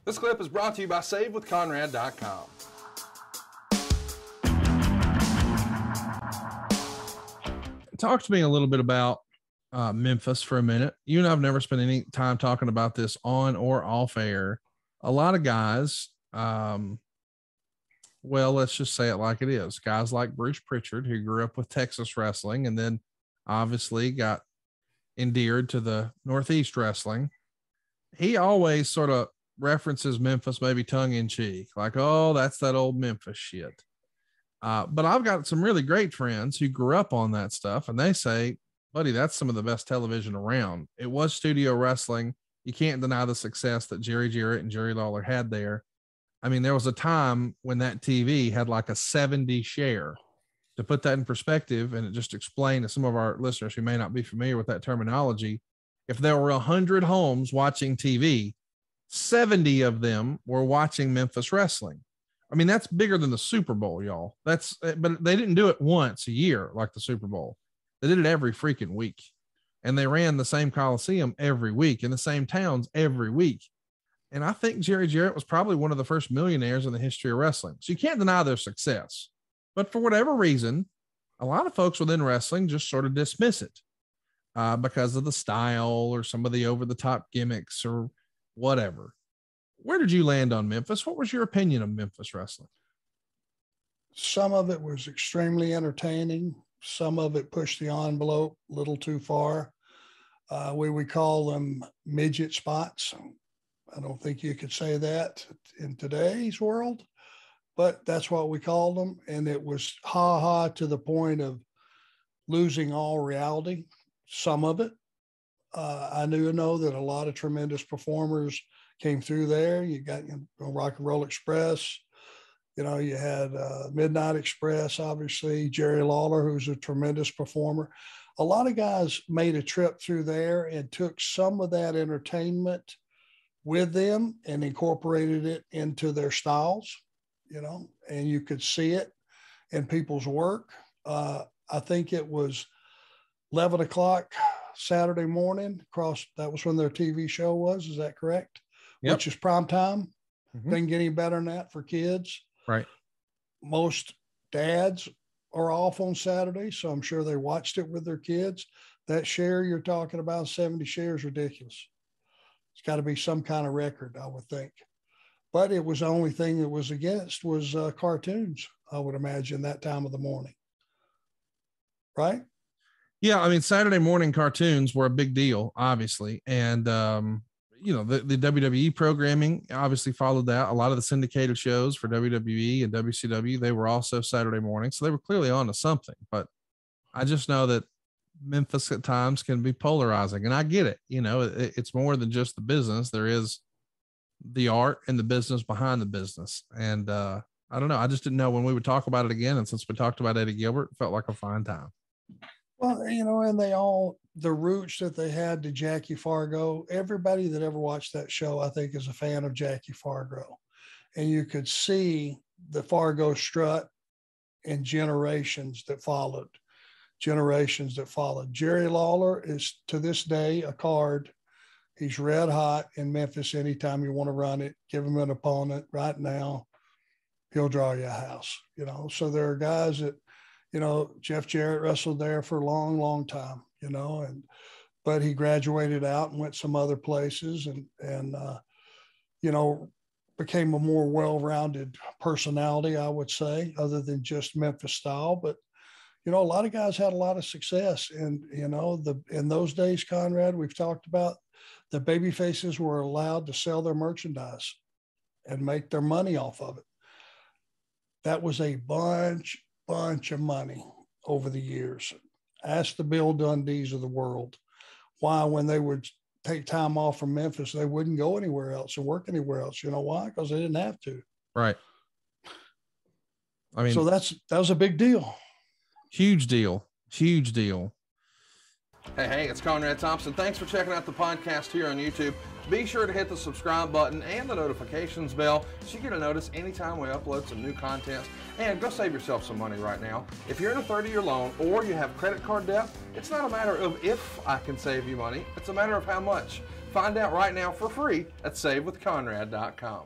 This clip is brought to you by SaveWithConrad.com. Talk to me a little bit about Memphis for a minute. You and I have never spent any time talking about this on or off air. A lot of guys, well, let's just say it like it is. Guys like Bruce Pritchard, who grew up with Texas wrestling and then obviously got endeared to the Northeast wrestling. He always sort of references Memphis, maybe tongue in cheek, like, oh, that's that old Memphis shit. But I've got some really great friends who grew up on that stuff, and they say, buddy, that's some of the best television around. It was studio wrestling. You can't deny the success that Jerry Jarrett and Jerry Lawler had there. I mean, there was a time when that TV had like a 70 share. To put that in perspective, and it just explain to some of our listeners who may not be familiar with that terminology, if there were 100 homes watching TV, 70 of them were watching Memphis wrestling. I mean, that's bigger than the Super Bowl, y'all. But they didn't do it once a year like the Super Bowl. They did it every freaking week. And they ran the same Coliseum every week in the same towns every week. And I think Jerry Jarrett was probably one of the first millionaires in the history of wrestling. So you can't deny their success. But for whatever reason, a lot of folks within wrestling just sort of dismiss it because of the style or some of the over-the-top gimmicks or whatever. Where did you land on Memphis? What was your opinion of Memphis wrestling? Some of it was extremely entertaining. Some of it pushed the envelope a little too far. We call them midget spots. I don't think you could say that in today's world, but that's what we called them. And it was ha-ha to the point of losing all reality, some of it. I know that a lot of tremendous performers came through there. You got Rock and Roll Express. You had Midnight Express, obviously, Jerry Lawler, who's a tremendous performer. A lot of guys made a trip through there and took some of that entertainment with them and incorporated it into their styles, and you could see it in people's work. I think it was 11 o'clock Saturday morning that was when their TV show was. Is that correct? Yep. Which is prime time. Mm-hmm. Didn't get any better than that for kids. Right. Most dads are off on Saturday, so I'm sure they watched it with their kids. That share you're talking about, 70 shares, ridiculous. It's got to be some kind of record, I would think. But it was the only thing that was against was cartoons, I would imagine, that time of the morning. Right? Yeah, I mean, Saturday morning cartoons were a big deal, obviously. And, the WWE programming obviously followed that. A lot of the syndicated shows for WWE and WCW, they were also Saturday morning. So they were clearly on to something. But I just know that Memphis at times can be polarizing. And I get it. It's more than just the business. There is the art and the business behind the business. And I don't know. I just didn't know when we would talk about it again. And since we talked about Eddie Gilbert, it felt like a fine time. Well, and the roots that they had to Jackie Fargo, everybody that ever watched that show, I think, is a fan of Jackie Fargo. And you could see the Fargo strut and generations that followed. Jerry Lawler is, to this day, a card. He's red hot in Memphis. Anytime you want to run it, give him an opponent right now, he'll draw you a house, So there are guys that, Jeff Jarrett wrestled there for a long, long time, but he graduated out and went some other places and became a more well-rounded personality, I would say, other than just Memphis style. But, a lot of guys had a lot of success. And, in those days, Conrad, we've talked about, the baby faces were allowed to sell their merchandise and make their money off of it. That was a bunch of money over the years. Ask the Bill Dundees of the world why, when they would take time off from Memphis, they wouldn't go anywhere else and work anywhere else. You know why? Because they didn't have to. Right. I mean, so that was a big deal. Huge deal. Hey, it's Conrad Thompson. Thanks for checking out the podcast here on YouTube. Be sure to hit the subscribe button and the notifications bell so you get a notice anytime we upload some new content. And go save yourself some money right now. If you're in a 30-year loan or you have credit card debt, it's not a matter of if I can save you money. It's a matter of how much. Find out right now for free at SaveWithConrad.com.